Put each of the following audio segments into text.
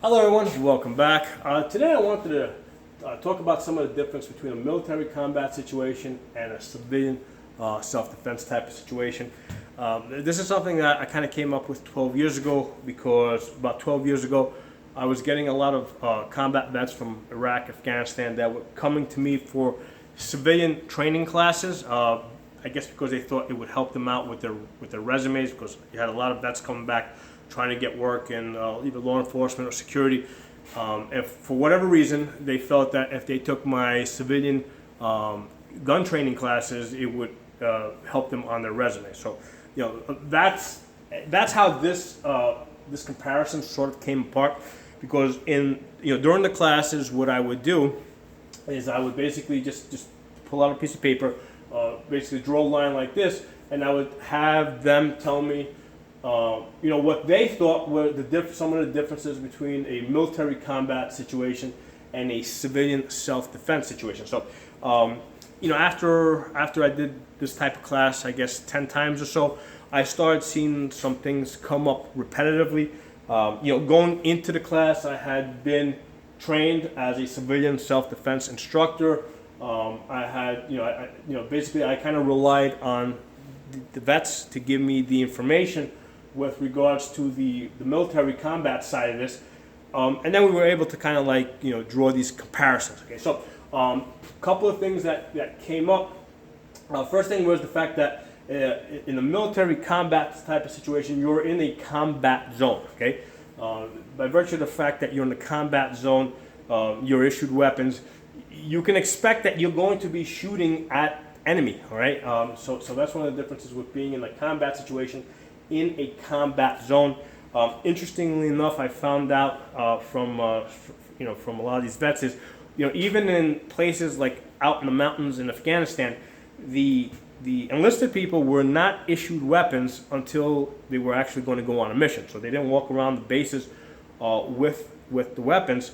Hello everyone, welcome back. Today I wanted to talk about some of the difference between a military combat situation and a civilian self-defense type of situation. This is something that I kind of came up with 12 years ago because about 12 years ago I was getting a lot of combat vets from Iraq, Afghanistan that were coming to me for civilian training classes. I guess because they thought it would help them out with their resumes, because you had a lot of vets coming back trying to get work in either law enforcement or security. And for whatever reason, they felt that if they took my civilian gun training classes, it would help them on their resume. So, that's how this comparison sort of came apart. Because during the classes, what I would do is I would basically just pull out a piece of paper, basically draw a line like this, and I would have them tell me what they thought were some of the differences between a military combat situation and a civilian self-defense situation. So, after I did this type of class, I guess 10 times or so, I started seeing some things come up repetitively. Going into the class, I had been trained as a civilian self-defense instructor. I had, basically I kind of relied on the vets to give me the information with regards to the military combat side of this, and then we were able to kind of draw these comparisons. Okay, so a couple of things that came up. First thing was the fact that in a military combat type of situation, you're in a combat zone. Okay, by virtue of the fact that you're in the combat zone, you're issued weapons. You can expect that you're going to be shooting at enemy. All right, so that's one of the differences with being in a combat situation in a combat zone. Interestingly enough, I found out from a lot of these vets is, even in places like out in the mountains in Afghanistan, the enlisted people were not issued weapons until they were actually going to go on a mission. So they didn't walk around the bases with the weapons.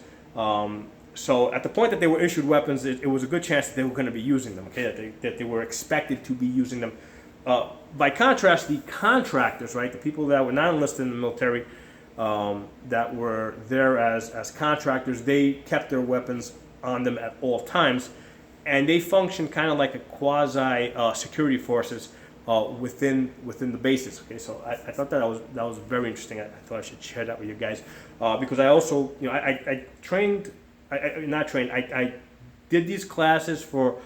So at the point that they were issued weapons, it was a good chance that they were going to be using them. Okay, that they were expected to be using them. By contrast, the contractors, right, the people that were not enlisted in the military, that were there as contractors, they kept their weapons on them at all times, and they functioned kind of like a quasi security forces within the bases. Okay, so I thought that was very interesting. I thought I should share that with you guys, because I also, I did these classes for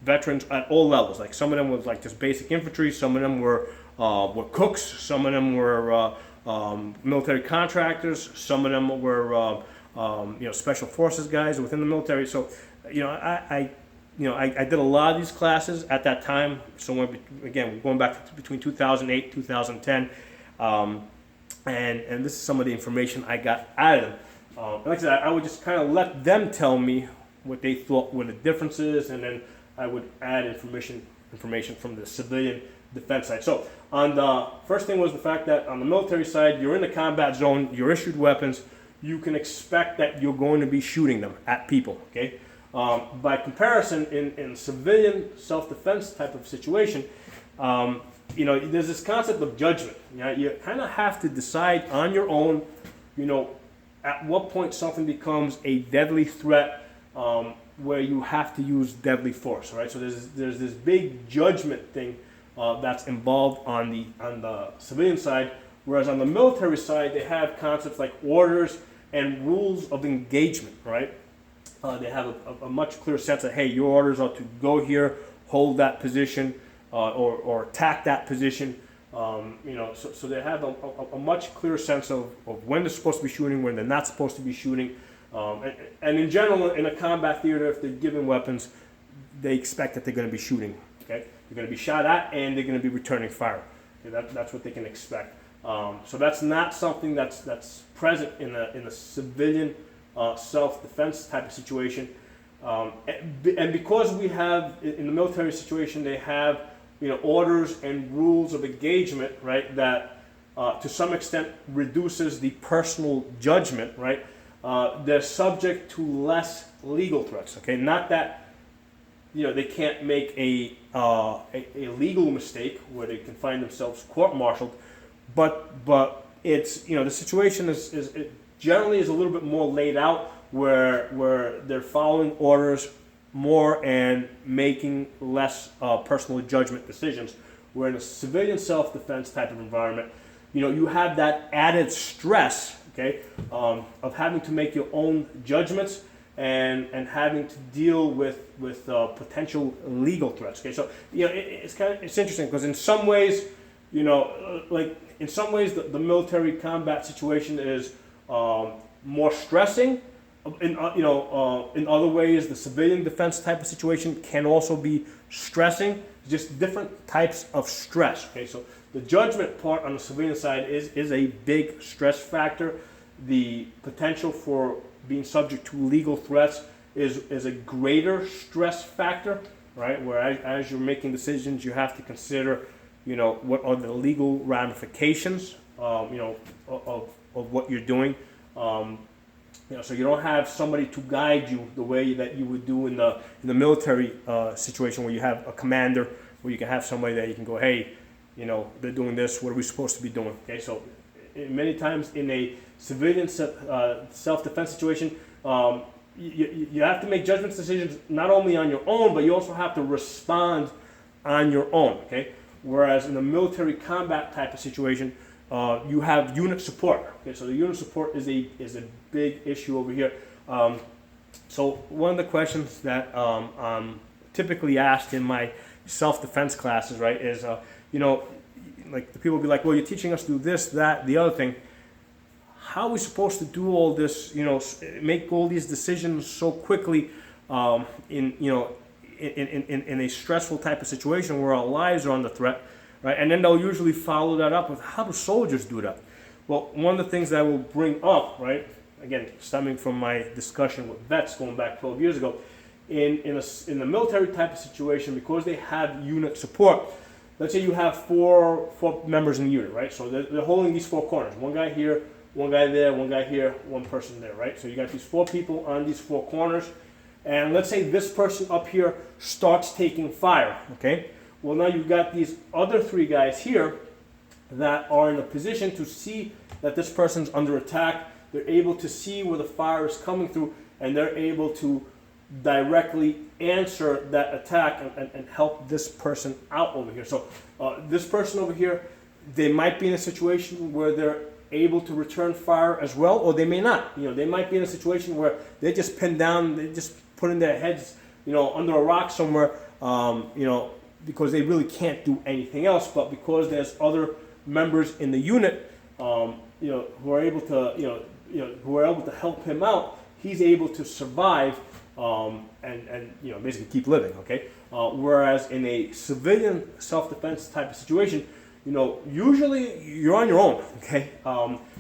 veterans at all levels. Like some of them was like just basic infantry, some of them were cooks, some of them were military contractors, some of them were special forces guys within the military. So I did a lot of these classes at that time. So again, going back to between 2008 2010, and this is some of the information I got out of them. Like I said, I would just kind of let them tell me what they thought were the differences, and then I would add information from the civilian defense side. So on the first thing was the fact that on the military side, you're in the combat zone, you're issued weapons, you can expect that you're going to be shooting them at people. Okay. By comparison, in civilian self-defense type of situation, there's this concept of judgment. You kind of have to decide on your own, at what point something becomes a deadly threat, where you have to use deadly force. Right? So there's this big judgment thing that's involved on the civilian side, whereas on the military side they have concepts like orders and rules of engagement. Right? They have a much clearer sense that, hey, your orders are to go here, hold that position, or attack that position. So they have a much clearer sense of when they're supposed to be shooting, when they're not supposed to be shooting. And in general, in a combat theater, if they're given weapons, they expect that they're going to be shooting. Okay, they're going to be shot at, and they're going to be returning fire. Okay? That's what they can expect. So that's not something that's present in a civilian self-defense type of situation. And because we have in the military situation, they have orders and rules of engagement, right? That to some extent reduces the personal judgment, right? They're subject to less legal threats. Okay, not that they can't make a legal mistake where they can find themselves court-martialed, but it's the situation is generally is a little bit more laid out, where they're following orders more and making less personal judgment decisions. Where in a civilian self-defense type of environment, you have that added stress, okay, of having to make your own judgments and having to deal with potential legal threats. Okay, so it's interesting because in some ways, the military combat situation is more stressing. In other ways, the civilian defense type of situation can also be stressing. Just different types of stress. Okay, so the judgment part on the civilian side is a big stress factor. The potential for being subject to legal threats is a greater stress factor, right? Where as you're making decisions, you have to consider, what are the legal ramifications, of what you're doing. So you don't have somebody to guide you the way that you would do in the military situation, where you have a commander, where you can have somebody that you can go, hey, they're doing this. What are we supposed to be doing? Okay, so many times in a civilian self-defense situation, you have to make judgment decisions not only on your own, but you also have to respond on your own. Okay, whereas in a military combat type of situation, you have unit support. Okay, so the unit support is a big issue over here. So one of the questions that I'm typically asked in my self-defense classes, right, is like the people will be like, well, you're teaching us to do this, that, the other thing. How are we supposed to do all this? Make all these decisions so quickly in a stressful type of situation where our lives are under threat, right? And then they'll usually follow that up with, how do soldiers do that? Well, one of the things that I will bring up, right, again, stemming from my discussion with vets going back 12 years ago, in a military type of situation, because they have unit support, let's say you have four members in the unit, right? So they're holding these four corners. One guy here, one guy there, one guy here, one person there, right? So you got these four people on these four corners. And let's say this person up here starts taking fire, okay? Well, now you've got these other three guys here that are in a position to see that this person's under attack. They're able to see where the fire is coming through, and they're able to directly answer that attack and help this person out over here. So this person over here, they might be in a situation where they're able to return fire as well, or they may not. They might be in a situation where they just pinned down, they just put in their heads, under a rock somewhere, because they really can't do anything else. But because there's other members in the unit, who are able to help him out, he's able to survive and basically keep living. Okay. Whereas in a civilian self-defense type of situation, usually you're on your own. Okay.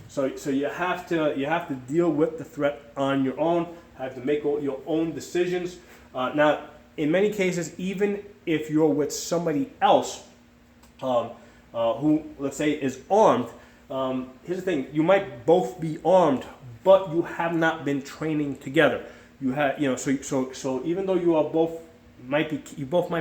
So you have to deal with the threat on your own. Have to make your own decisions. Now, in many cases, even if you're with somebody else who, let's say, is armed, here's the thing: you might both be armed, but you have not been training together. You have, so even though you both might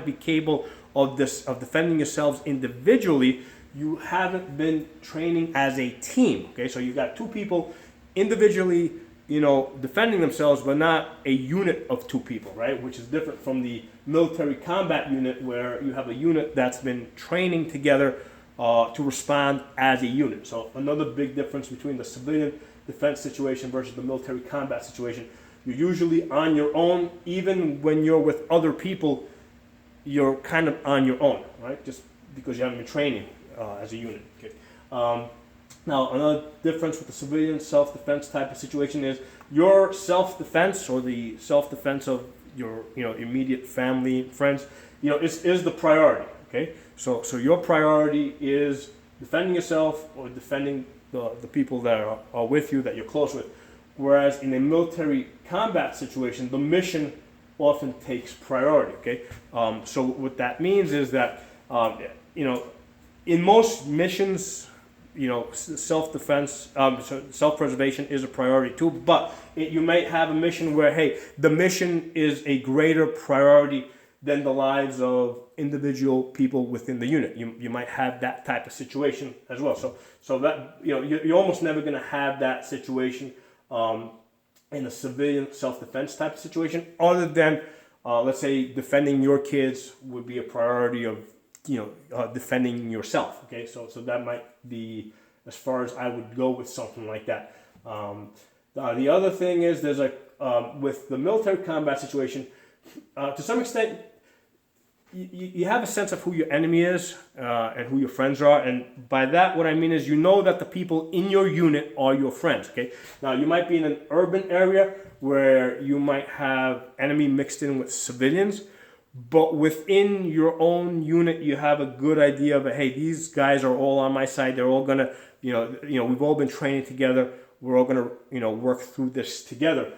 be capable of defending yourselves individually, you haven't been training as a team. Okay, so you got two people individually, defending themselves, but not a unit of two people, right? Which is different from the military combat unit, where you have a unit that's been training together to respond as a unit. So another big difference between the civilian defense situation versus the military combat situation. You're usually on your own. Even when you're with other people, you're kind of on your own, right? Just because you haven't been training as a unit. Okay. Now, another difference with the civilian self-defense type of situation is your self-defense, or the self-defense of your immediate family, friends, is the priority. Okay, so your priority is defending yourself or defending the people that are with you, that you're close with. Whereas in a military combat situation, the mission often takes priority. Okay, so what that means is that in most missions, self-defense, self-preservation is a priority too. But you might have a mission where, hey, the mission is a greater priority than the lives of individual people within the unit. You might have that type of situation as well. So that you're almost never going to have that situation in a civilian self-defense type of situation, other than let's say defending your kids would be a priority of defending yourself. Okay, so that might be as far as I would go with something like that. The other thing is there's with the military combat situation, to some extent, you have a sense of who your enemy is and who your friends are, and by that what I mean is you know that the people in your unit are your friends. Okay, now you might be in an urban area where you might have enemy mixed in with civilians, but within your own unit you have a good idea of, hey, these guys are all on my side. They're all gonna, we've all been training together. We're all gonna, work through this together.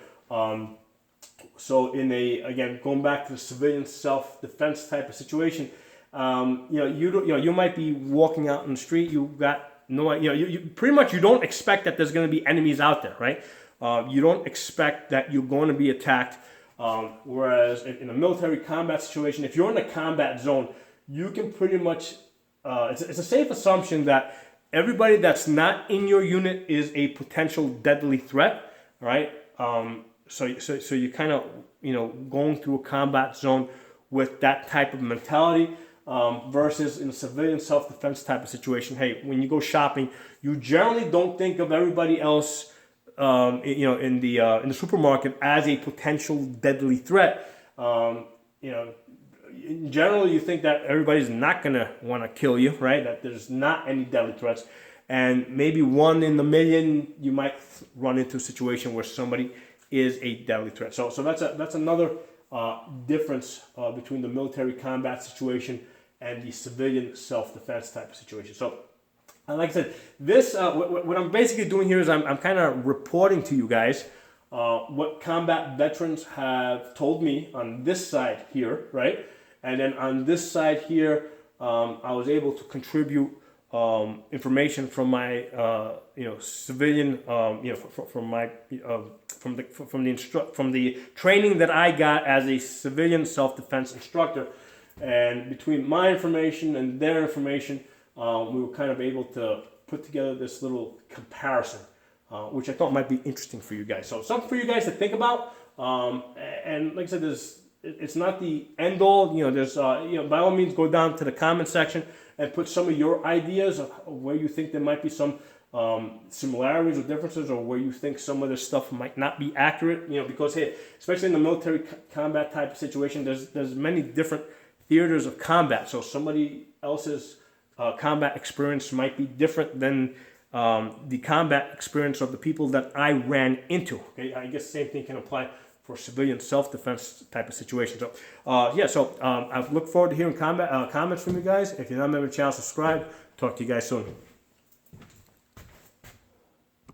So again, going back to the civilian self-defense type of situation, you might be walking out in the street. You got no, you pretty much you don't expect that there's going to be enemies out there, right? You don't expect that you're going to be attacked. Whereas in a military combat situation, if you're in a combat zone, you can pretty much, it's a safe assumption that everybody that's not in your unit is a potential deadly threat, right? So you kind of, going through a combat zone with that type of mentality versus in a civilian self-defense type of situation. Hey, when you go shopping, you generally don't think of everybody else, in the supermarket as a potential deadly threat. In general, you think that everybody's not going to want to kill you, right? That there's not any deadly threats. And maybe one in a million, you might run into a situation where somebody is a deadly threat. So that's another difference between the military combat situation and the civilian self-defense type of situation. So, like I said, this what I'm basically doing here is I'm kind of reporting to you guys what combat veterans have told me on this side here, right? And then on this side here, I was able to contribute information from my civilian from the training that I got as a civilian self-defense instructor, and between my information and their information, we were kind of able to put together this little comparison, which I thought might be interesting for you guys. So something for you guys to think about, and like I said, it's not the end all. There's by all means go down to the comment section and put some of your ideas of where you think there might be some similarities or differences, or where you think some of this stuff might not be accurate. Because hey, especially in the military combat type of situation, there's many different theaters of combat. So somebody else's combat experience might be different than the combat experience of the people that I ran into. Okay, I guess the same thing can apply for civilian self-defense type of situation. So, I look forward to hearing comments from you guys. If you're not a member of the channel, subscribe. Talk to you guys soon.